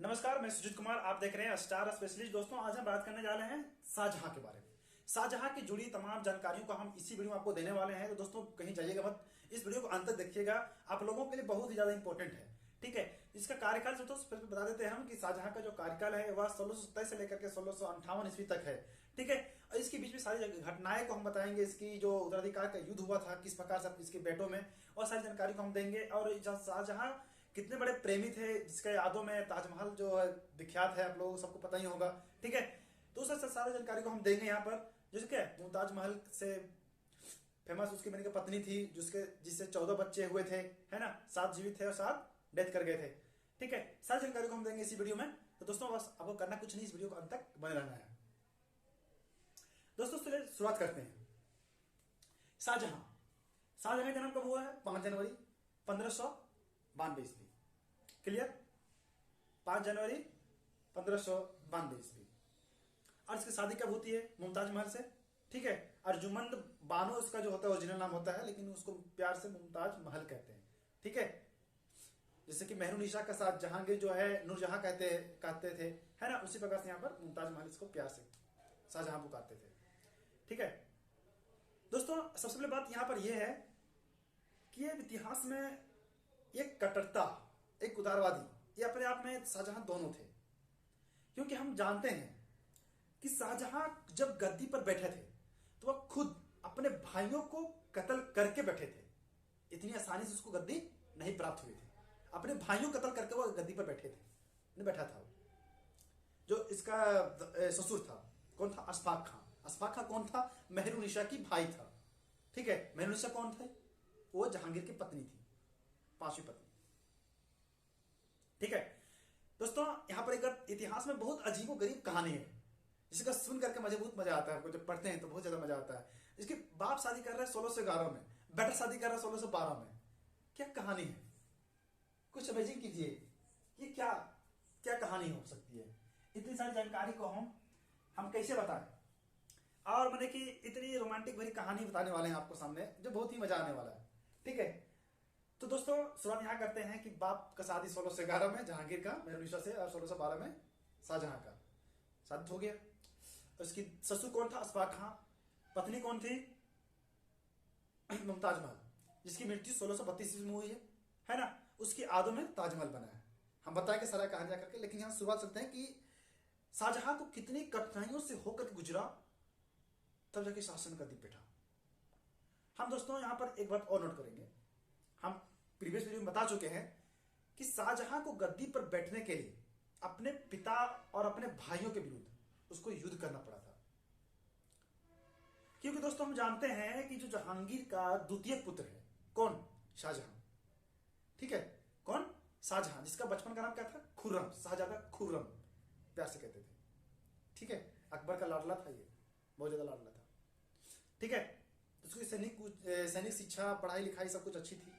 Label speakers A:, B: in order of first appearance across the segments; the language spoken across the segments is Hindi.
A: नमस्कार, मैं सुजीत कुमार। आप देख रहे हैं स्टार स्पेशलिस्ट। दोस्तों, आज हम बात करने जा रहे हैं शाहजहां के बारे में। शाहजहां की जुड़ी तमाम जानकारियों को हम इसी वीडियो में आपको देने वाले हैं। तो दोस्तों, कहीं जाइएगा मत, इस वीडियो को अंत तक देखिएगा, आप लोगों के लिए बहुत ही ज्यादा इंपॉर्टेंट है। ठीक है, इसका कार्यकाल से तो बता देते हैं हम कि शाहजहां का जो कार्यकाल है वह 1627 से लेकर के 1658 ईस्वी तक है। ठीक है, और इसके बीच में सारी घटनाएं को हम बताएंगे, इसकी जो उत्तराधिकार का युद्ध हुआ था किस प्रकार से इसके बेटों में, और सारी जानकारी को हम देंगे। और शाहजहां कितने बड़े प्रेमी थे, जिसके यादों में ताजमहल जो है विख्यात है, आप लोगों को सबको पता ही होगा। ठीक है, तो उस सारी जानकारी को हम देंगे यहाँ पर। जैसे क्या मुमताज महल से फेमस उसकी बनी पत्नी थी, जिससे 14 बच्चे हुए थे, है ना। 7 जीवित थे और 7 डेथ कर गए थे। ठीक है, सारी जानकारी को हम देंगे इसी वीडियो में। तो दोस्तों, बस आपको करना कुछ नहीं, इस वीडियो को अंत तक बने रहना है। दोस्तों, शुरुआत करते हैं। शाहजहां शाहजहां का नाम कब हुआ है? 5 जनवरी 1592 ईस्वी। क्लियर? 5 जनवरी 1592 ईस्वी। और इसकी शादी कब होती है? मुमताज महल से। ठीक है, अर्जुमंद बानो इसका जो होता है ओरिजिनल नाम होता है, लेकिन उसको प्यार से मुमताज महल कहते हैं। ठीक है, जैसे कि मेहरुनिशा का साथ जहांगीर जो है नूरजहां कहते थे, है ना। उसी प्रकार से यहाँ पर मुमताज महल इसको प्यार से शाहजहां पुकारते थे। ठीक है दोस्तों, सबसे पहले बात यहाँ पर यह है कि ये इतिहास में एक कट्टरता, एक उदारवादी, ये अपने आप में शाहजहां दोनों थे। क्योंकि हम जानते हैं कि शाहजहां जब गद्दी पर बैठे थे तो वह खुद अपने भाइयों को कत्ल करके बैठे थे। इतनी आसानी से उसको गद्दी नहीं प्राप्त हुई थी। अपने भाइयों को कत्ल करके वह गद्दी पर बैठे थे, नहीं बैठा था। जो इसका ससुर था, कौन था? अशफाक खां। अशफाक खां कौन था? मेहरुनिशा की भाई था। ठीक है, मेहरुनिशा कौन थे? वो जहांगीर की पत्नी थी, 5वीं पत्नी। ठीक है दोस्तों, यहां पर एक इतिहास में बहुत अजीबो गरीब कहानी है, जिसका सुन करके मुझे बहुत मजा आता है। हमको जब पढ़ते हैं तो बहुत ज्यादा मजा आता है। इसके बाप शादी कर रहे हैं 1611 में, बेटा शादी कर रहा है 1612 में। क्या कहानी है? कुछ इमेजिन कीजिए, ये क्या क्या कहानी हो सकती है? इतनी सारी जानकारी को हम कैसे बताएं? और मैंने कि इतनी रोमांटिक भरी कहानी बताने वाले हैं आपको सामने, जो बहुत ही मजा आने वाला है। ठीक है, तो दोस्तों शुरुआत यहां करते हैं कि बाप का शादी 1611 में जहांगीर का मेहरुनिशा से, और 1612 में शाहजहां का शादी हो गया। उसकी ससुर कौन था? अशफाक खां। पत्नी कौन थी? मुमताज महल, जिसकी मृत्यु 1632 में हुई है ना। उसकी यादों में ताजमहल बना है। हम बताएंगे सारा कहानी करके, लेकिन यहां शुरुआत करते हैं कि शाहजहां को कितनी कठिनाइयों से होकर गुजरा, तब जाके शासन गद्दी पे था। हम दोस्तों यहां पर एक बात और नोट करेंगे। हम प्रीवियस वीडियो में बता चुके हैं कि शाहजहां को गद्दी पर बैठने के लिए अपने पिता और अपने भाइयों के विरुद्ध उसको युद्ध करना पड़ा था। क्योंकि दोस्तों हम जानते हैं कि जो जहांगीर का द्वितीय पुत्र है, कौन? शाहजहां। ठीक है, कौन? शाहजहां, जिसका बचपन का नाम क्या था? खुर्रम, शाहजादा खुर्रम प्यार से कहते थे। ठीक है, अकबर का लाडला था, ये बहुत ज्यादा लाडला था। ठीक है, उसकी सैनिक शिक्षा, पढ़ाई लिखाई सब कुछ अच्छी थी।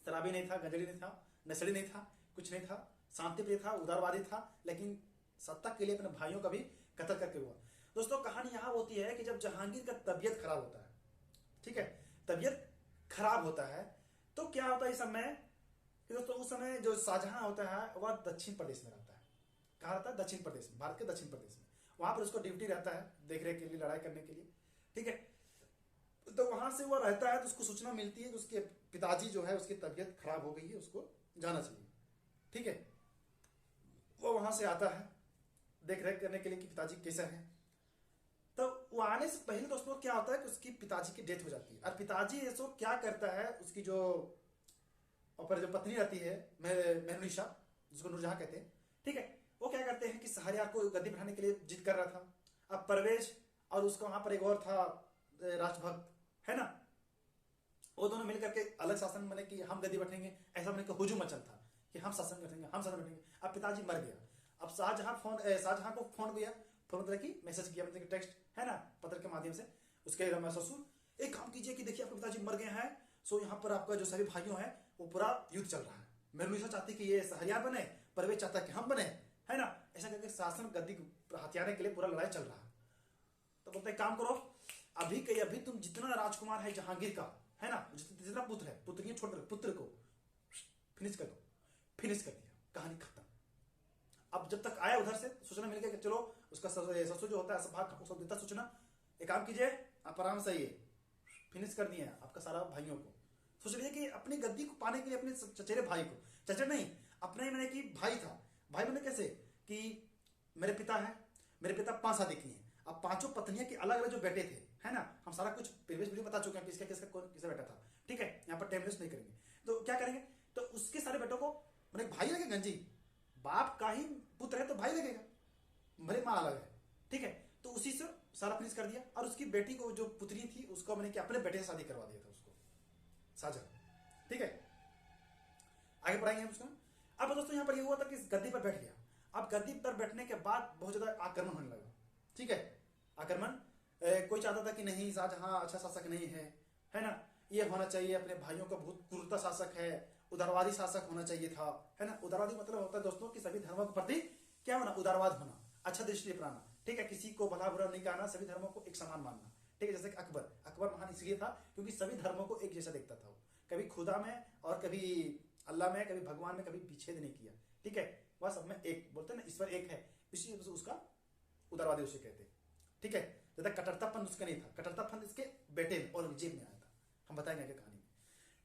A: शराबी नहीं था, गंजड़ी नहीं था, नशेड़ी नहीं था, कुछ नहीं था, शांति प्रिय था, उदारवादी था, लेकिन सत्ता के लिए अपने भाइयों का भी कत्ल करके हुआ। दोस्तों, कहानी यहां होती है कि जब जहांगीर का तबियत खराब होता है, ठीक है, तबियत खराब होता है, तो क्या होता है इस समय कि दोस्तों उस समय जो शाहजहां होता है वह दक्षिण प्रदेश में रहता है। कहां रहता है? दक्षिण प्रदेश में, भारत के दक्षिण प्रदेश में। वहां पर उसको ड्यूटी रहता है देखरेख के लिए, लड़ाई करने के लिए। ठीक है, तो वहां से वो रहता है, तो उसको सूचना मिलती है कि उसके पिताजी जो है उसकी तबियत खराब हो गई है, उसको जाना चाहिए। ठीक है, वो वहां से आता है देख रेख करने के लिए कि पिताजी कैसे हैं। तो वो आने से पहले दोस्तों क्या होता है कि उसकी पिताजी की डेथ हो जाती है। और पिताजी ऐसो क्या करता है, उसकी जो ऊपर जो पत्नी रहती है मेहरुनिशा, जिसको नूरजहां कहते हैं, ठीक है, वो क्या करते हैं कि शहरयार को गद्दी बैठाने के लिए जिद कर रहा था। अब परवेश और उसका वहां पर एक और था राजभक्त, है ना, वो दोनों मिलकर के अलग शासन बने कि हम गद्दी बैठेंगे, ऐसा बने कि हुजूम मचल था कि हम शासन बैठेंगे, हम शासन बैठेंगे। अब पिताजी मर गया। अब शाहजहां को फोन किया, फोन मतलब कि मैसेज किया, मतलब टेक्स्ट, है ना, पत्र के माध्यम से। उसके ससुर, एक काम कीजिए कि देखिए आपके पिताजी मर गए हैं, सो यहाँ पर आपका जो सभी भाइयों हैं वो पूरा युद्ध चल रहा है। मेहरुनिशा चाहती कि ये शहरयार बने, परवेज चाहता कि हम बने, है ना। ऐसा करके शासन गद्दी हथियाने के लिए पूरा लड़ाई चल रहा है। तो बोलते हैं काम करो, अभी के अभी तुम जितना राजकुमार है जहांगीर का, है ना, जितना पुत्र है, पुत्रियां छोड़ पुत्र को फिनिश कर दो। फिनिश कर दिया, कहानी खत्म। अब जब तक आया उधर से सूचना मिल गया कि चलो उसका ससुर जो होता है भाग उसको देता सूचना, एक काम कीजिए आप आराम से आइए, फिनिश कर दिए आपका सारा भाइयों को। सोच रही है कि अपनी गद्दी को पाने के लिए अपने चचेरे भाई को, चचेरे नहीं अपने मैंने कि भाई था, भाई मैंने कैसे कि मेरे पिता है, मेरे पिता 5 शादी किए हैं, अब 5 पत्नियां की अलग अलग जो बेटे थे, है ना, हम सारा कुछ प्रीवियस वीडियो बता चुके हैं किसका किसका किसका बेटा था, ठीक है, यहाँ पर टाइम वेस्ट नहीं करेंगे। तो क्या करेंगे, तो उसके सारे बेटों को मैंने भाई लगेगा जी, बाप का ही पुत्र है तो भाई लगेगा, मेरी माँ अलग है, ठीक है, तो उसी से सारा फिनिश कर दिया। और उसकी बेटी को जो पुत्री थी उसको मैंने अपने बेटे से शादी करवा दिया था उसको, साझा, ठीक है, आगे बढ़ाएंगे हम उसका। अब दोस्तों यहाँ पर ये हुआ था कि इस गद्दी पर बैठ गया, अब गद्दी पर बैठने के बाद बहुत ज्यादा आक्रमण होने लगा, ठीक है, आक्रमण कोई चाहता था कि नहीं शाहजहां अच्छा शासक नहीं है ना, ये होना चाहिए अपने भाइयों का बहुत क्रूरता शासक है, उदारवादी शासक होना चाहिए था, है ना, उदारवादी मतलब होता है दोस्तों कि सभी धर्मों के प्रति क्या होना, उदारवाद होना, अच्छा दृष्टि अपनाना, ठीक है, किसी को भला बुरा नहीं कहना, सभी धर्मों को एक समान मानना, ठीक है, जैसे कि अकबर महान इसलिए था क्योंकि सभी धर्मों को एक जैसा देखता था वो, कभी खुदा में और कभी अल्लाह में, कभी भगवान में, कभी विच्छेद नहीं किया, ठीक है, वह सब में एक बोलते हैं ना, ईश्वर एक है, इसी उसका उदारवादी उसे कहते हैं, ठीक है, ज्यादा कट्टरतापन उसका नहीं था, कट्टरतापन इसके बेटे में औरंगजेब में आया था, हम बताएंगे आगे कहानी में,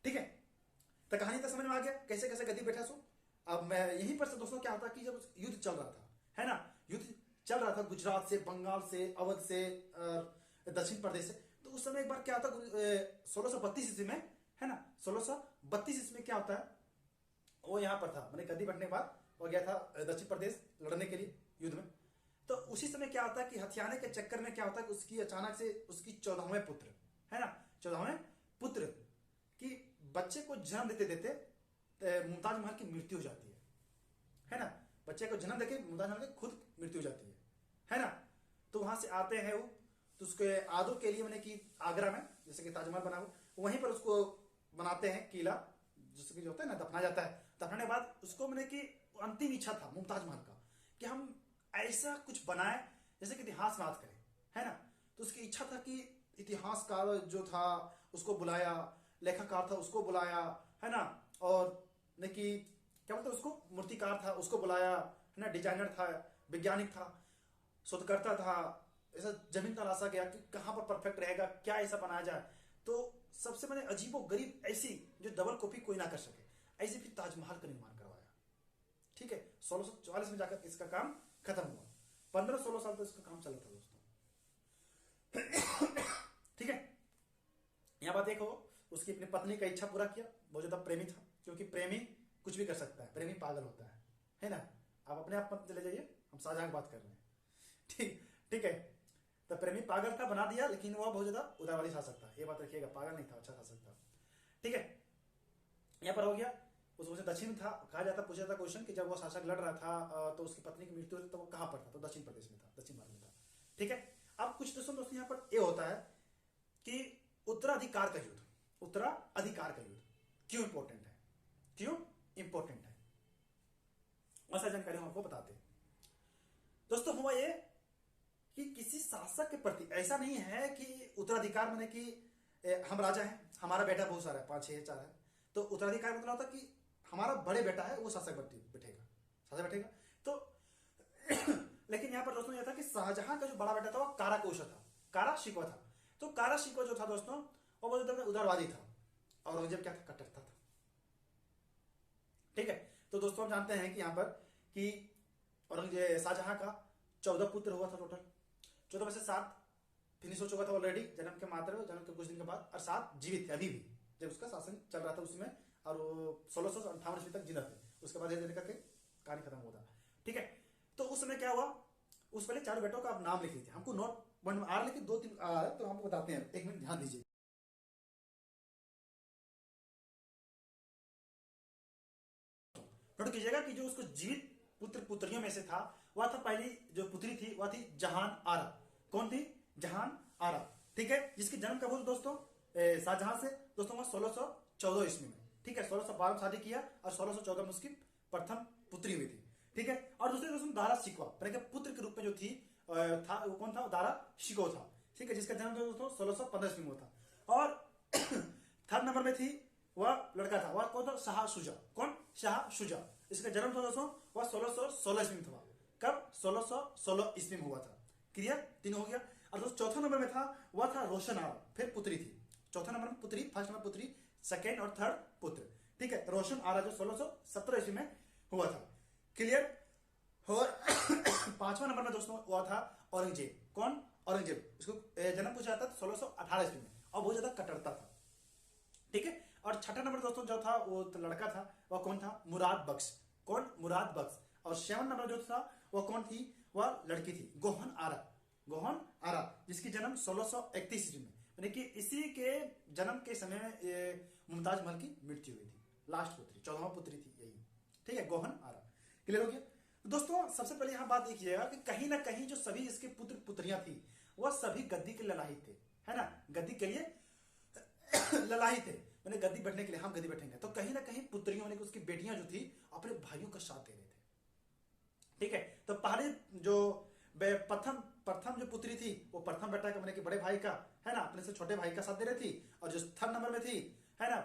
A: ठीक है, तो कहानी तो समझ में आ गया कैसे कैसे गद्दी बैठा सो। अब मैं यहीं पर से दोस्तों क्या होता कि जब युद्ध चल रहा था, है ना, युद्ध चल रहा था गुजरात से, बंगाल से, अवध से, दक्षिण प्रदेश से, तो उस समय एक बार क्या होता 1632 ईस्वी में, है ना, 1632 ईस्वी में क्या होता है, वो यहाँ पर था, मैंने गद्दी बैठने के बाद वो गया था दक्षिण प्रदेश लड़ने के लिए युद्ध में। तो उसी समय क्या होता है कि हथियाने के चक्कर में क्या होता है कि उसकी अचानक से उसकी 14वें पुत्र, है ना, 14वें पुत्र की बच्चे को जन्म देते देते मुमताज महल की मृत्यु हो जाती है ना, बच्चे को जन्म देके मुमताज महल की खुद मृत्यु हो जाती है ना, तो वहां से आते हैं वो, तो उसके आदर के लिए मैंने कि आगरा में जैसे कि ताजमहल बना हो, वहीं पर उसको बनाते हैं किला, जिसके जो होता है ना दफना जाता है, दफनाने के बाद उसको मैंने कि अंतिम इच्छा था मुमताज महल का कि हम ऐसा कुछ बनाए जैसे कि इतिहास याद करें, है ना, तो उसकी इच्छा था कि इतिहासकार जो था उसको बुलाया, लेखककार था उसको बुलाया, है ना, और ने कि क्या बोलते उसको मूर्तिकार था उसको बुलाया, है ना, डिजाइनर था, वैज्ञानिक था, शोधकर्ता था, ऐसा जमीन तलाशा गया कि कहाँ पर परफेक्ट रहेगा, क्या ऐसा बनाया जाए, तो सबसे मैंने अजीबो गरीब ऐसी जो डबल कॉपी कोई ना कर सके, ऐसे फिर ताजमहल का निर्माण करवाया, ठीक है, 1644 में जाकर इसका काम खत्म हुआ, 15-16 साल तक इसका काम चला था दोस्तों, ठीक है। यहाँ बात देखो, उसकी अपनी पत्नी का इच्छा पूरा किया, बहुत ज्यादा प्रेमी था, क्योंकि प्रेमी कुछ भी कर सकता है, प्रेमी पागल होता है ना, आप अपने आप मत चले जाइए, हम शाहजहां की बात कर रहे हैं, ठीक है, तो प्रेमी पागल था बना दिया, लेकिन वह बहुत ज्यादा उदारवादी शासक था, ये बात रखिएगा, पागल नहीं था, अच्छा शासक था, ठीक है, यहाँ पर हो गया। उसमें दक्षिण था, कहा जाता, पूछा जाता क्वेश्चन कि जब वो शासक लड़ रहा था तो उसकी पत्नी की मृत्यु हुई तो वो कहाँ पर था, तो दक्षिण प्रदेश में था, दक्षिण भारत में था, ठीक है। अब कुछ दोस्तों यहाँ पर ये होता है कि उत्तराधिकार का युद्ध, उत्तराधिकार का युद्ध क्यों इंपॉर्टेंट है, क्यों इंपॉर्टेंट है, ऐसा जानकारी हम आपको बताते हैं दोस्तों। हुआ ये कि किसी शासक के प्रति ऐसा नहीं है कि उत्तराधिकार माने कि हम राजा हैं, हमारा बेटा बहुत सारा है, 5, 6, 4 है, तो उत्तराधिकार मतलब होता कि हमारा बड़े बेटा है वो शासक बैठेगा, तो लेकिन यहाँ पर दोस्तों यह था कि शाहजहां का जो बड़ा बेटा था वो कारा कोशा था, कारा शिकवा था, तो कारा शिकवा जो था दोस्तों वो बहुत उदारवादी था, और औरंगजेब क्या था, कट्टरता था, ठीक है। तो दोस्तों हम जानते हैं कि यहाँ पर कि औरंगजेब शाहजहां का 14 पुत्र हुआ था टोटल, 14 में से 7 फिनिश हो चुका था ऑलरेडी जन्म के मात्र, जन्म के कुछ दिन के बाद, और 7 जीवित थे अभी भी जब उसका शासन चल रहा था उसमें, और 1658 ईस्वी तक जिंदा थे, उसके बाद धीरे करके कहानी खत्म हुआ था, ठीक है। तो उस समय क्या हुआ, उस पहले 4 बेटों का आप नाम लिख लीजिए, हमको नोट वन आ रहा लेकिन 2-3 आ रहा है, तो हमको बताते हैं, 1 मिनट ध्यान दीजिए। नोट कीजिएगा कि जो उसको जीवित पुत्र पुत्रियों में से था, वह था पहली जो पुत्री थी वह थी जहान आरा, कौन थी, जहान आरा, ठीक है, जिसके जन्म कब हुआ दोस्तों, शाहजहां से दोस्तों 1614 ईस्वी में, ठीक है, 1612 में शादी किया और 1614 में उसकी प्रथम पुत्री हुई थी, ठीक है। और दूसरे दोस्तों दारा शिकवा पुत्र के रूप में जो थी था, वो कौन था, दारा शिको था, ठीक है, जिसका जन्म दोस्तों 1615 ईस्वी में हुआ था। और थर्ड नंबर में थी वह लड़का था, वह कौन था, शाह शुजा, कौन, शाह शुजा, इसका जन्म था दोस्तों वह 1616 ईस्वी में हुआ। कब? 1616 ईस्वी में हुआ था। क्लियर? तीन हो गया। और दोस्तों चौथा नंबर में था वह था रोशन आरा, फिर पुत्री थी। चौथा नंबर में पुत्री, फर्स्ट नंबर पुत्री, सेकेंड और थर्ड पुत्र। ठीक है, रोशन आरा जो 1617 ईस्वी में हुआ था। क्लियर? और पांचवा नंबर में दोस्तों हुआ था औरंगजेब। कौन? औरंगजेब। इसको जन्म पूछा जाता था 1618 ईस्वी में और बहुत ज्यादा कट्टरता था। ठीक है। और छठा नंबर दोस्तों जो था वो तो लड़का था, वह कौन था? मुराद बख्श। कौन? मुराद बख्श। और 7 नंबर जो था वह कौन थी? वह लड़की थी गोहन आरा। गोहन आरा जिसकी जन्म 1631 ईस्वी में, यानी कि इसी के जन्म के समय में मुमताज महल की मृत्यु हुई थी। लास्ट पुत्री, 14वां पुत्री थी यही। ठीक है, गोहन आरा। क्लियर हो गया? तो दोस्तों सबसे पहले यहाँ बात देखिएगा कि कहीं ना कहीं जो सभी इसके पुत्र पुत्रियां थी वह सभी गद्दी के ललाहित थे, है ना, गद्दी के लिए ललाहित थे, मैंने गद्दी बैठने के लिए हम गद्दी बैठेंगे। तो कहीं ना कहीं पुत्रियों यानी कि उसकी बेटियां जो थी अपने भाइयों का साथ दे रहे थे। ठीक है, तो पहले जो प्रथम जो पुत्री थी वो प्रथम बेटा का, मैंने कि बड़े भाई का, है ना, अपने से छोटे भाई का साथ दे रही थी। और जो थर्ड नंबर में थी, है ना,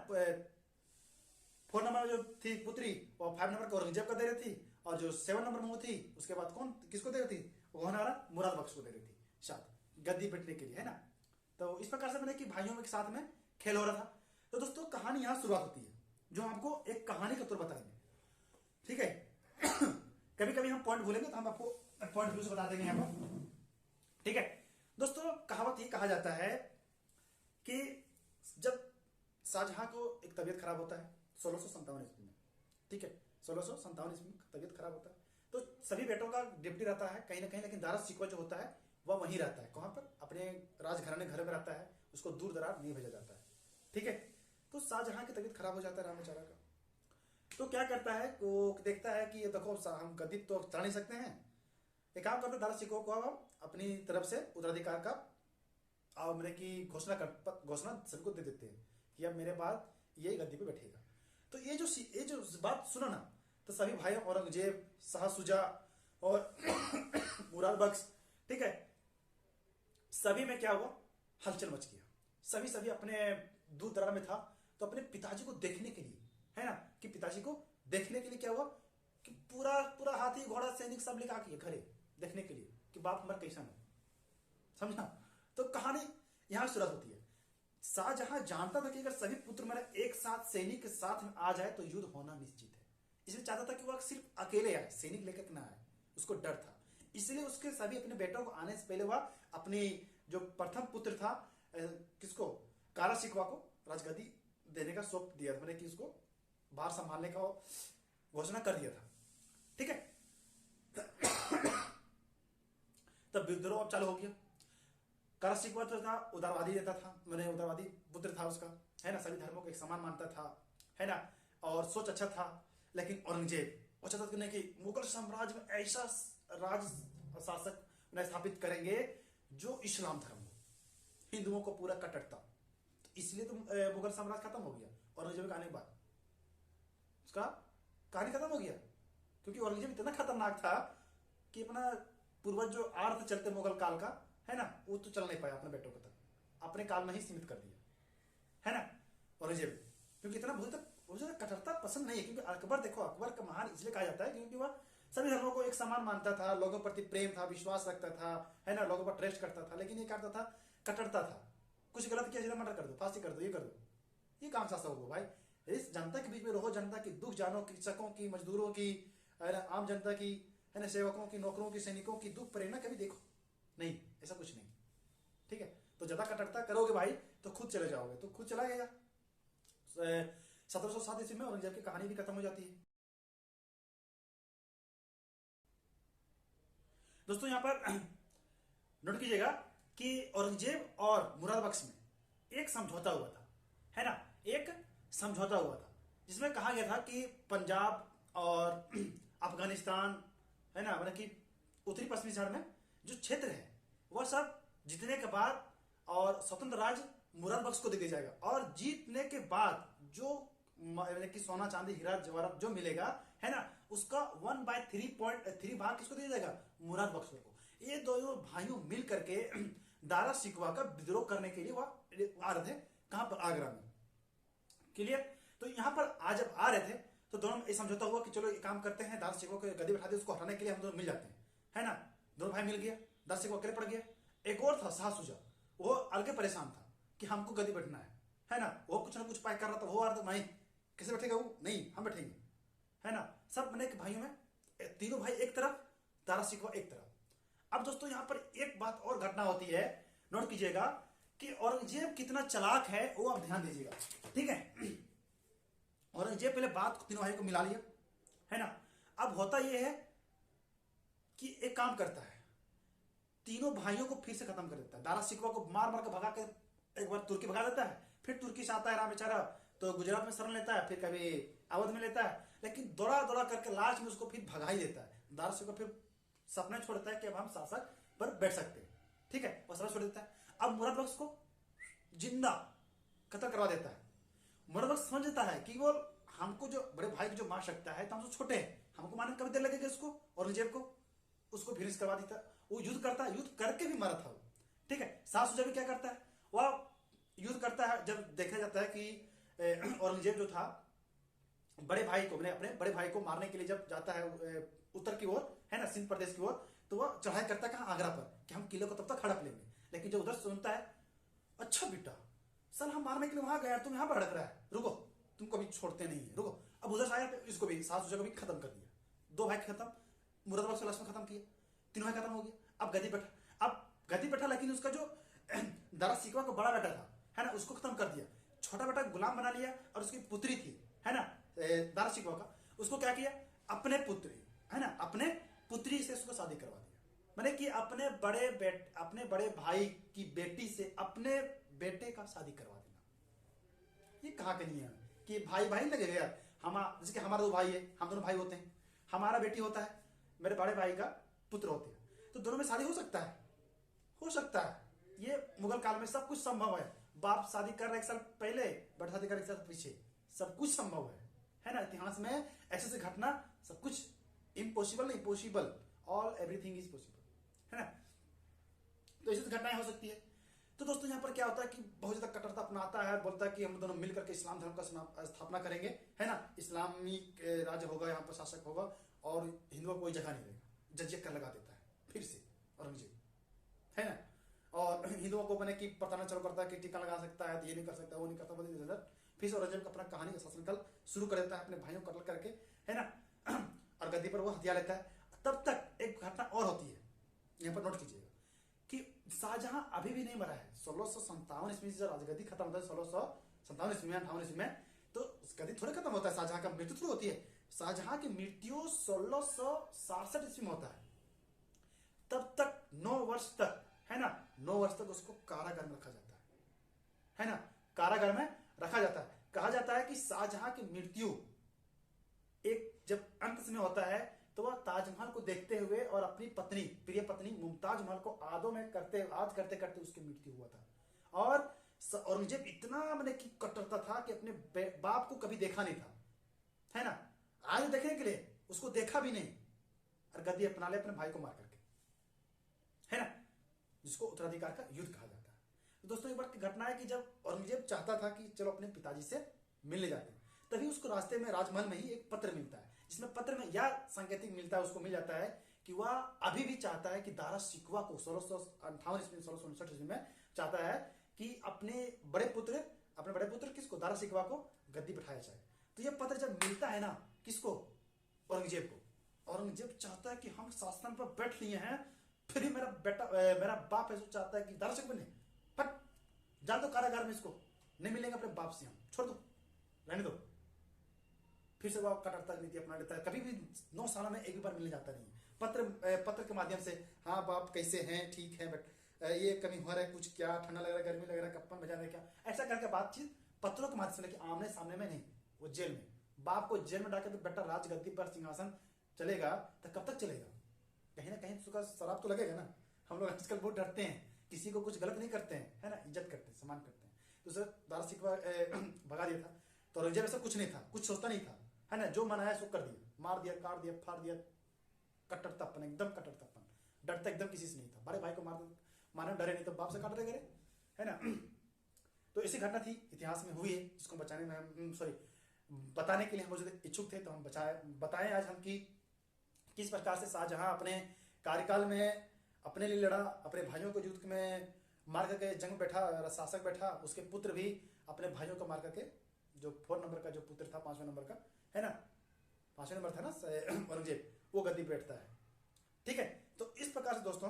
A: 4 नंबर में जो थी पुत्री वो 5 नंबर का औरंगजेब का दे रही थी। और जो 7 नंबर में वो थी उसके बाद कौन किसको दे रही थी? गोहन आरा मुराद बख्श को दे रही थी साथ गद्दी बैठने के लिए, है ना। तो इस प्रकार से मैंने कि भाइयों के साथ में खेल हो रहा था। तो दोस्तों कहानी यहाँ शुरुआत होती है, जो आपको एक कहानी के तौर बताएंगे। ठीक है कभी कभी हम पॉइंट भूलेंगे तो हम आपको पॉइंट व्यू से बता देंगे यहाँ पर। ठीक है दोस्तों, कहावत ये कहा जाता है कि जब शाहजहां को एक तबीयत खराब होता है 1657 ईस्वी में। ठीक है, 1657 ईस्वी में तबीयत खराब होता है तो सभी बेटों का ड्यूटी रहता है कहीं ना कहीं, लेकिन दारा सिकवा जो होता है वह वहीं रहता है। कहां पर? अपने राजघराने घर में रहता है, उसको दूर दराज नहीं भेजा जाता है। ठीक है, तो शाहजहां की तबीयत खराब हो जाता है रामाचारा का। तो क्या करता है वो देखता है कि ये देखो हम गद्दी तो चढ़ा नहीं सकते हैं, एक काम करते दारा सिकवा को हम अपनी तरफ से उत्तराधिकार का और मेरे की घोषणा सबको दे देते हैं कि अब मेरे बाद ये गद्दी पे बैठेगा। तो ये जो बात सुना ना, तो सभी भाई औरंगजेब, शाह सुजा और मुराद बख्श, ठीक है, सभी में क्या हुआ? हलचल मच गया। सभी अपने दूर दराज में था तो अपने पिताजी को देखने के लिए, है ना, कि पिताजी को देखने के लिए क्या हुआ कि पूरा पूरा हाथी घोड़ा सैनिक सब लेकर आके घरे देखने के लिए कि बाप हमारा कैसा है, समझा। तो कहानी यहां शुरुआत होती है। शाहजहां जानता था कि अगर सभी पुत्र मेरा एक साथ सैनिक के साथ में आ जाए तो युद्ध होना निश्चित है, इसलिए चाहता था कि वह सिर्फ अकेले आए, सैनिक लेकर ना आए, उसको डर था। इसलिए उसके सभी अपने बेटों को आने से पहले वह अपनी जो प्रथम पुत्र था किसको? कारा सिकवा को राजगद्दी देने का सौंप दिया, मैंने कि उसको बाहर संभालने का घोषणा कर दिया था। ठीक है तब विद्रोह अब चालू हो गया। कारा सिकवा तो था उदारवादी रहता था, मैंने उदारवादी पुत्र था उसका, है ना, सभी धर्मों को एक समान मानता था, है ना, और सोच अच्छा था। लेकिन औरंगजेब वो चाहता था कि मुगल साम्राज्य में ऐसा राज शासक स्थापित करेंगे जो इस्लाम धर्म हो, हिंदुओं को पूरा कटरता। तो इसलिए तो मुगल साम्राज्य खत्म हो गया औरंगजेब के आने के बाद, उसका कहानी खत्म हो गया। क्योंकि औरंगजेब इतना खतरनाक था कि अपना पूर्वज जो आर्थ चलते मुगल काल का, है ना, वो तो चल नहीं पाया अपने बेटों को तक, अपने काल में ही सीमित कर दिया, है ना, औरंगजेब। क्योंकि इतना बहुत कठोरता पसंद नहीं है। क्योंकि अकबर देखो, अकबर का महान इसलिए कहा जाता है क्योंकि वह सभी धर्मों को एक समान मानता था, लोगों प्रति प्रेम था, विश्वास रखता था, है ना, लोगों पर ट्रस्ट करता था। लेकिन ये करता था, कटरता था, कुछ गलत किया सीधा मर्डर कर दो, फांसी कर दो, ये कर दो, ये काम शासक होगा भाई। इस जनता के बीच में रहो, जनता की दुख जानो, कृषकों की, मजदूरों की, आम जनता की, है ना, सेवकों की, नौकरों की, सैनिकों की दुख प्रेरणा कभी देखो नहीं, ऐसा कुछ नहीं। ठीक है, तो ज्यादा कटरता करोगे भाई तो खुद चले जाओगे, तो खुद चला गया। 1707 ईस्वी में औरंगजेब की कहानी भी खत्म हो जाती है। दोस्तों यहाँ पर नोट कीजिएगा कि औरंगजेब और मुराद बख्श में एक समझौता हुआ था, है ना, एक समझौता हुआ था जिसमें कहा गया था कि पंजाब और अफगानिस्तान, है ना, मतलब कि उत्तरी पश्चिमी झाड़ में जो क्षेत्र है वह सब जीतने के बाद और स्वतंत्र राज मुराद बख्श को दे दिया जाएगा। और जीतने के बाद जो कि सोना चांदी हीरा जवाहरात जो मिलेगा, है ना, उसका 1/3 भाग किसको दिया जाएगा? मुराद बख्श को। ये दोनों भाइयों मिल करके दारा सिकवा का विद्रोह करने के लिए वह आ रहे थे, कहां पर? आगरा में। क्लियर? तो यहां पर आज जब आ रहे थे तो दोनों में ये समझौता हुआ कि चलो एक काम करते हैं, दारा शिकोह को गद्दी बैठा दे, उसको हटाने के लिए हम दोनों मिल जाते हैं, है ना। दोनों भाई मिल गया, दारा शिकोह अकेले पड़ गया। एक और था शाह शुजा, वो अलग परेशान था कि हमको गद्दी बैठना है ना। वो कुछ ना कुछ पाई कर रहा था, वो आ रहा था, नहीं कैसे बैठेगा वो, नहीं हम बैठेंगे, है ना। सब मैंने भाइयों में तीनों भाई एक तरफ, दारा शिकोह एक तरफ। अब दोस्तों यहाँ पर एक बात और घटना होती है, नोट कीजिएगा कि औरंगजेब कितना चालाक है, वो आप ध्यान दीजिएगा, ठीक है। औरंगजेब पहले बात तीनों भाई को मिला लिया, है ना। अब होता यह है कि एक काम करता है, तीनों भाइयों को फिर से खत्म कर देता है। दारा शिकोह को मार मार के भगा के एक बार तुर्की भगा देता है, फिर तुर्की से आता है राम बेचारा तो गुजरात में शरण लेता है, फिर कभी अवध में लेता है, लेकिन दौड़ा दौड़ा करके लास्ट में उसको फिर भगा ही देता है। दारा शिकोह फिर सपना छोड़ता है कि अब हम शासक पर बैठ सकते हैं, ठीक है, और सपना छोड़ देता है। अब मुराद बख्श को जिंदा कत्ल करवा देता है। मुराद बख्श समझता है कि वो हमको जो बड़े भाई को जो मार सकता है तो हम तो छोटे हैं, हमको मारने कभी देर लगेगा उसको, औरंगजेब को, उसको फिनिश करवा देता। वो युद्ध करता है, युद्ध करके भी मारा था वो, ठीक है। शाह शुजा भी क्या करता है, वह युद्ध करता है। जब देखा जाता है कि औरंगजेब जो था बड़े भाई को, अपने बड़े भाई को मारने के लिए जब जाता है उत्तर की ओर, है ना, सिंध प्रदेश की ओर, तो वह चढ़ाई करता है कहाँ, आगरा पर, कि हम किले को तब तक हड़प लेंगे। लेकिन जब उधर सुनता है, अच्छा बेटा सर हम मारने के लिए वहां गया, तुम यहाँ पर हड़क रहा है, रुको तुमको भी छोड़ते नहीं है, रुको। अब उधर से आया, इसको भी शाह शुजा को भी खत्म कर दिया। दो भाई खत्म, मुराद बख्श लास्ट में खत्म किया, तीनों भाई खत्म हो गया। अब गद्दी बैठा, लेकिन उसका जो दारा शिकोह का बड़ा बेटा था, है ना, उसको खत्म कर दिया। छोटा बेटा गुलाम बना लिया, और उसकी पुत्री थी, है ना, दारा शिकोह का, उसको क्या किया, अपने पुत्री, है ना, अपने पुत्री से उसको शादी करवा दिया। मैंने कि अपने बड़े भाई की बेटी से अपने बेटे का शादी करवा देना, ये कहा के नहीं है कि भाई भाई लगेगा यार। जैसे कि हमारा दो भाई है, हम दोनों भाई होते हैं, हमारा बेटी होता है, मेरे बड़े भाई का पुत्र होते हैं, तो दोनों में शादी हो सकता है, हो सकता है। ये मुगल काल में सब कुछ संभव है। बाप शादी कर रहे एक साल पहले, बेटा शादी कर एक साल पीछे, सब कुछ संभव है ना। इतिहास में ऐसे ऐसे घटना, सब कुछ इम्पॉसिबल नहीं, possible, all everything is possible, है ना। तो ऐसी घटनाएं हो सकती है। तो दोस्तों यहाँ पर क्या होता है कि बहुत ज्यादा कट्टरता अपनाता है, बोलता है कि हम दोनों मिलकर के इस्लाम धर्म का स्थापना करेंगे, है ना, इस्लामी राज्य होगा, यहाँ पर शासक होगा, और हिंदुओं को कोई जगह नहीं देगा। जजिया कर लगा देता है फिर से औरंगजेब, है ना। और हिंदुओं को बने कि बताना चालू करता है कि टीका लगा सकता है, ये नहीं कर सकता, वो नहीं करता, बोलते फिर से औरंगजेब अपना कहानी का शासनकाल शुरू कर देता है, अपने भाइयों को कत्ल करके, है ना, और गद्दी पर वो हथिया लेता है। तब तक एक घटना और होती है, यहाँ पर नोट कीजिएगा कि शाहजहां अभी भी नहीं मरा है। 1657 ईस्वी से राजगद्दी खत्म होता है, 1657 ईस्वी में, 58 ईस्वी में, तो गद्दी थोड़े खत्म होता है, शाहजहां का मृत्यु थोड़ी होती है। शाहजहां की मृत्यु 1667 ईस्वी में होता है। तब तक 9 वर्ष तक, है ना, 9 वर्ष तक उसको कारागार में रखा जाता है ना, कारागार में रखा जाता है। कहा जाता है कि शाहजहां की मृत्यु एक जब अंत समय होता है, तो वह ताजमहल को देखते हुए और अपनी पत्नी, प्रिय पत्नी मुमताज महल को आदो में आज करते करते उसकी मृत्यु हुआ था। और औरंगजेब इतना मैंने कि कट्टरता था कि अपने बाप को कभी देखा नहीं था, है ना, आज देखने के लिए उसको देखा भी नहीं, और गद्दी अपना ले अपने भाई को मार करके, है ना, जिसको उत्तराधिकार का युद्ध कहा जाता है। तो दोस्तों एक बार की घटना है कि जब औरंगजेब चाहता था कि चलो अपने पिताजी से मिलने जाते हैं, तभी उसको रास्ते में राजमहल में ही एक पत्र मिलता है, जिसमें पत्र में यह संकेतिक मिलता है, उसको मिल जाता है कि वह अभी भी चाहता है कि दारा शिकोह को 1658 ईस्वी 1659 ईस्वी में चाहता है कि अपने बड़े पुत्र किसको, दारा शिकोह को गद्दी बैठाया जाए। तो यह पत्र जब मिलता है ना, किसको, औरंगजेब को, औरंगजेब चाहता है कि हम शासन पर बैठ लिए हैं, फिर ही मेरा बाप ऐसा चाहता है कि दारा शिकोह बने, हट जान दो कारागार में, इसको नहीं मिलेंगे अपने बाप से, हम छोड़ दो, रहने दो। फिर से वो कट्टरता नीति अपना लेता है, कभी भी 9 सालों में एक भी बार मिलने जाता नहीं है। पत्र के माध्यम से, हाँ बाप कैसे हैं, ठीक है, बट ये कमी हो रहा है, कुछ क्या ठंडा लग रहा है, गर्मी लग रहा है, कप्पन बजा रहा है क्या, ऐसा करके बातचीत पत्रों के माध्यम से, लेकिन आमने सामने में नहीं। वो जेल में, बाप को जेल में डाके तो बेटा राजगद्दी पर सिंहासन चलेगा तो कब तक चलेगा, कहीं ना कहीं उसका शराब तो लगेगा ना। हम लोग आजकल बहुत डरते हैं, किसी को कुछ गलत नहीं करते हैं, है ना, इज्जत करते हैं, सम्मान करते हैं। तो उसे दारा शिकोह भगा दिया था, तो औरंगजेब ऐसा कुछ नहीं था, कुछ सोचता नहीं था, है ना, जो मन आया सो कर दिया, मार दिया, काट दिया, फाड़ दिया, कट्टरतापन, एकदम कट्टरतापन, डरता एकदम किसी से नहीं था। बड़े भाई को मारने डरे नहीं, तो बाप से काट रहे, है ना। तो ऐसी घटना थी, इतिहास में हुई है, जिसको बचाने में बताने के लिए हम मौजूद इच्छुक थे, तो हम बताएं आज हम कि किस प्रकार से शाहजहां अपने कार्यकाल में अपने लिए लड़ा, अपने भाइयों को युद्ध में मार करके जंग बैठा, शासक बैठा, उसके पुत्र भी अपने भाइयों को मार करके, जो 4 नंबर का जो पुत्र था, 5वें नंबर का है ना, 5वें नंबर था ना औरंगजेब, वो गद्दी पे बैठता है। ठीक है, तो इस प्रकार से दोस्तों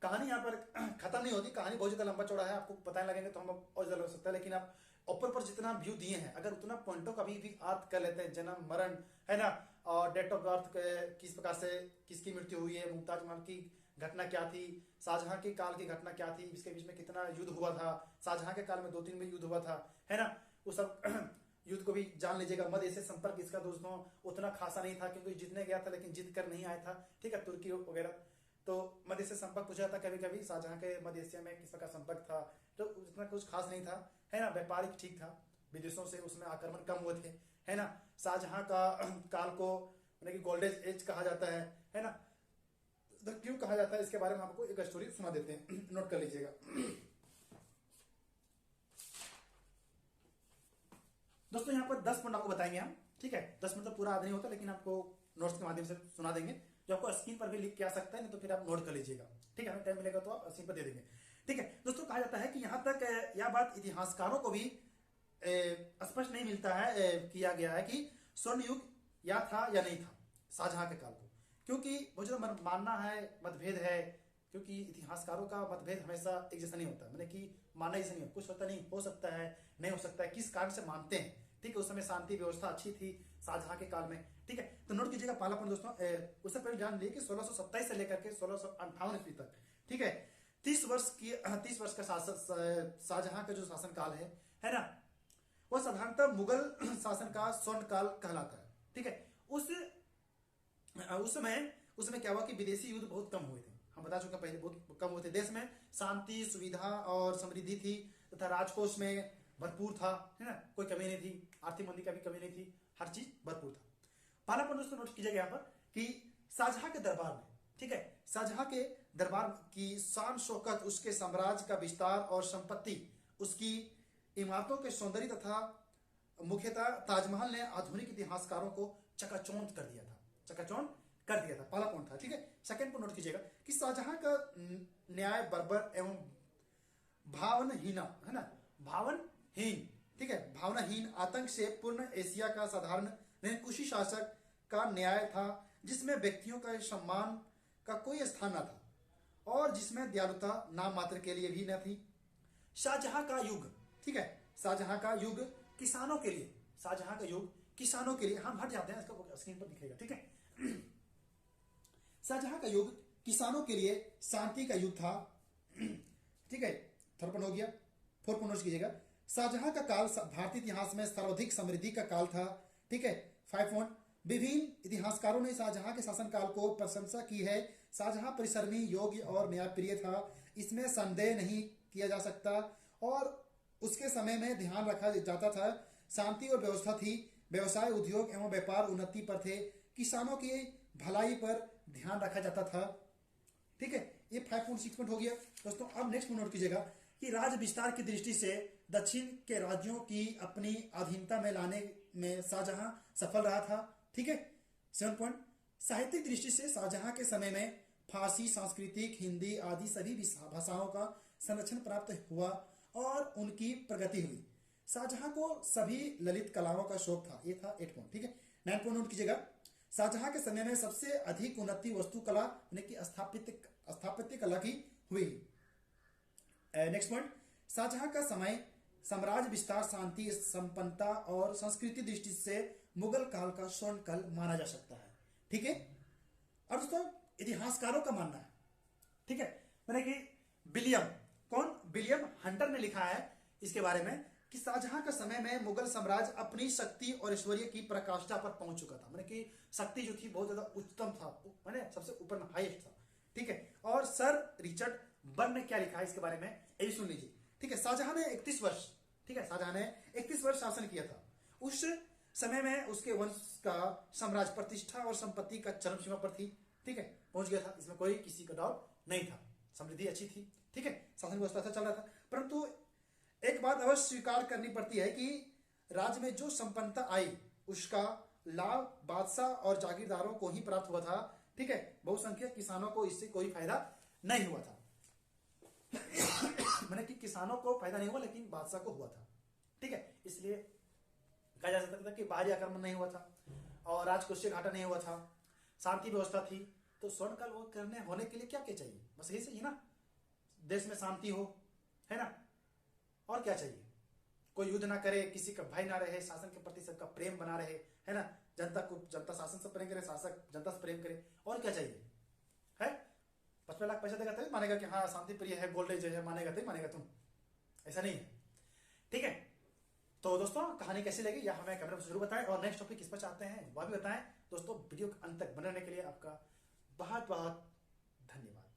A: कहानी यहाँ पर खत्म नहीं होती, कहानी बहुत ज्यादा लंबा चौड़ा है, आपको पता लगेंगे तो हम और ज्यादा हो सकता है, लेकिन आप ऊपर पर जितना व्यू दिए हैं, अगर उतना पॉइंटों का भी याद कर लेते हैं, जन्म मरण है ना, और डेट ऑफ बर्थ किस प्रकार से किसकी मृत्यु हुई है, मुमताज महल की घटना क्या थी, शाहजहां के काल की घटना क्या थी, इसके बीच में कितना युद्ध हुआ था, शाहजहां के काल में 2-3 में युद्ध हुआ था, है ना, वो सब युद्ध को भी जान लीजिएगा। मध्य एशिया संपर्क इसका दोस्तों उतना खासा नहीं था, क्योंकि जीतने गया था लेकिन जीत कर नहीं आया था। ठीक है, तुर्की वगैरह, तो मध्य एशिया संपर्क पूछा जाता कभी कभी, शाहजहां के मध्य एशिया में किस प्रकार संपर्क था, तो उतना कुछ खास नहीं था, है ना, व्यापारिक ठीक था, विदेशों से उसमें आक्रमण कम हुए थे, है ना। शाहजहां का काल को गोल्डन एज कहा जाता है ना, तो क्यों कहा जाता है इसके बारे में आपको एक स्टोरी सुना देते हैं, नोट कर लीजिएगा। दोस्तों यहाँ पर 10 मिनट आपको बताएंगे हम, ठीक है, 10 मिनट तो पूरा आधा नहीं होता, लेकिन आपको नोट्स के माध्यम से सुना देंगे, जो आपको स्क्रीन पर भी लिख के आ सकता है, नहीं तो फिर आप नोट कर लीजिएगा। ठीक है, हमें टाइम मिलेगा तो आप स्क्रीन पर दे देंगे। ठीक है दोस्तों, कहा जाता है कि यहाँ तक यह बात इतिहासकारों को भी स्पष्ट नहीं मिलता है, किया गया है कि स्वर्ण युग या था या नहीं था शाहजहां के काल को, क्योंकि मुझे मानना है, मतभेद है, क्योंकि इतिहासकारों का मतभेद हमेशा एक जैसा नहीं होता, मैंने कि मानना जैसा नहीं हो, कुछ होता नहीं हो सकता है, नहीं हो सकता है, किस कारण से मानते हैं। ठीक है, उस समय शांति व्यवस्था अच्छी थी शाहजहां के काल में। ठीक है, तो नोट कीजिएगा पहला पॉइंट दोस्तों, उससे पहले जान लीजिए कि 1627 से लेकर के 1658 ईस्वी तक, ठीक है, 30 वर्ष का शाहजहां का जो शासन काल है ना, वह साधारणतः मुगल शासन का स्वर्ण काल कहलाता है। ठीक है, उस समय क्या हुआ कि विदेशी युद्ध बहुत कम हुए थे, हम बता चुके पहले, बहुत कम हुए थे, देश में शांति सुविधा और समृद्धि थी, तथा राजकोष में भरपूर था, है ना, कोई कमी नहीं थी, आर्थिक मंदी का भी कमी नहीं थी, हर चीज भरपूर था। पहला पॉइंट दोस्तों नोट कीजिएगा यहाँ पर कि शाहजहां के दरबार में, ठीक है, शाहजहां के दरबार की शान शौकत, उसके साम्राज्य का विस्तार और संपत्ति, उसकी इमारतों के सौंदर्य तथा मुख्यतः ताजमहल ने आधुनिक इतिहासकारों को चकाचौंध कर दिया था, पहला पॉइंट था। ठीक है, सेकंड पॉइंट नोट कीजिएगा कि शाहजहां का न्याय बर्बर एवं भावनहीन, है ना, भावनहीन, ठीक है, भावनाहीन आतंक से पूर्ण एशिया का साधारण निरंकुशी शासक का न्याय था, जिसमें व्यक्तियों का सम्मान का कोई स्थान न था और जिसमें दयालुता नाम मात्र के लिए भी न थी। शाहजहां का युग, ठीक है, शाहजहां का युग किसानों के लिए, शाहजहां का युग किसानों के लिए, हम हट जाते हैं, इसका स्क्रीन पर दिखेगा। ठीक है, शाहजहां का युग किसानों के लिए शांति का युग था। ठीक है, थर्ड पॉइंट हो गया, फोर्थ पॉइंट नोट कीजिएगा, शाहजहां का काल भारतीय इतिहास में सर्वाधिक समृद्धि का काल था। ठीक है, 5 पॉइंट, विभिन्न इतिहासकारों ने शाहजहां के शासन काल को प्रशंसा की है। शाहजहां परिश्रमी, योग्य और न्यायप्रिय था, इसमें संदेह नहीं किया जा सकता, और उसके समय में ध्यान रखा जाता था, शांति और व्यवस्था थी, व्यवसाय उद्योग एवं व्यापार उन्नति पर थे, किसानों की भलाई पर ध्यान रखा जाता था। ठीक है, ये 5.6 पॉइंट हो गया दोस्तों। अब नेक्स्ट नोट कीजिएगा कि राज्य विस्तार की दृष्टि से दक्षिण के राज्यों की अपनी अधीनता में लाने में शाहजहां सफल रहा था। ठीक है, 7 पॉइंट, साहित्यिक दृष्टि से शाहजहां के समय में फारसी, सांस्कृतिक, हिंदी आदि सभी भाषाओं का संरक्षण प्राप्त हुआ और उनकी प्रगति हुई। शाहजहां को सभी ललित कलाओं का शौक था, ये था 8 पॉइंट। ठीक है, 9 पॉइंट नोट कीजिएगा, शाहजहां के समय में सबसे अधिक उन्नति वास्तुकला यानी कि स्थापत्य कला की हुई। नेक्स्ट पॉइंट, शाहजहां का समय साम्राज्य विस्तार, शांति, संपन्नता और संस्कृति दृष्टि से मुगल काल का स्वर्ण काल माना जा सकता है। ठीक है, और दोस्तों इतिहासकारों का मानना है, ठीक है, मैंने कि विलियम हंटर ने लिखा है इसके बारे में कि शाहजहां का समय में मुगल साम्राज्य अपनी शक्ति और ऐश्वर्य की पराकाष्ठा पर पहुंच चुका था, मैंने कि शक्ति जो थी बहुत ज्यादा उच्चतम था, मैंने सबसे ऊपर हाईएस्ट था। ठीक है, और सर रिचर्ड बर्न ने क्या लिखा है इसके बारे में, यही सुन लीजिए। ठीक है, शाहजहां ने 31 वर्ष, ठीक है, शाहजहां ने 31 वर्ष शासन किया था। उस समय में उसके वंश का साम्राज्य प्रतिष्ठा और संपत्ति का चरम सीमा पर थी। ठीक है, पहुंच गया था, इसमें कोई किसी का डाउट नहीं था, समृद्धि अच्छी थी। ठीक है, शासन व्यवस्था अच्छा चल रहा था, परंतु एक बात अवश्य स्वीकार करनी पड़ती है कि राज्य में जो संपन्नता आई उसका लाभ बादशाह और जागीरदारों को ही प्राप्त हुआ था। ठीक है, बहुसंख्यक किसानों को इससे कोई फायदा नहीं हुआ था। मैंने कि किसानों को फायदा नहीं हुआ लेकिन बादशाह को हुआ था। ठीक है, इसलिए कहा जा सकता था कि बाहरी आक्रमण नहीं हुआ था और राजकोषीय घाटा नहीं हुआ था, शांति व्यवस्था थी। तो स्वर्णकाल वो करने होने के लिए क्या क्या चाहिए? बस यही चाहिए ना, देश में शांति हो, है ना, और क्या चाहिए? कोई युद्ध ना करे, किसी का भय ना रहे, शासन के प्रति सबका प्रेम बना रहे, है ना, जनता शासन से प्रेम करे, शासक जनता से प्रेम करे, और क्या चाहिए? है 55 लाख पैसा देगा तभी मानेगा कि हाँ शांति प्रिय है, गोल्डेज है, मानेगा तभी मानेगा तुम, ऐसा नहीं है। ठीक है, तो दोस्तों कहानी कैसी लगी या हमें कमेंट में जरूर बताएं और नेक्स्ट टॉपिक किस पर चाहते हैं वह भी बताएं। दोस्तों वीडियो के अंत तक बने रहने के लिए आपका बहुत बहुत धन्यवाद।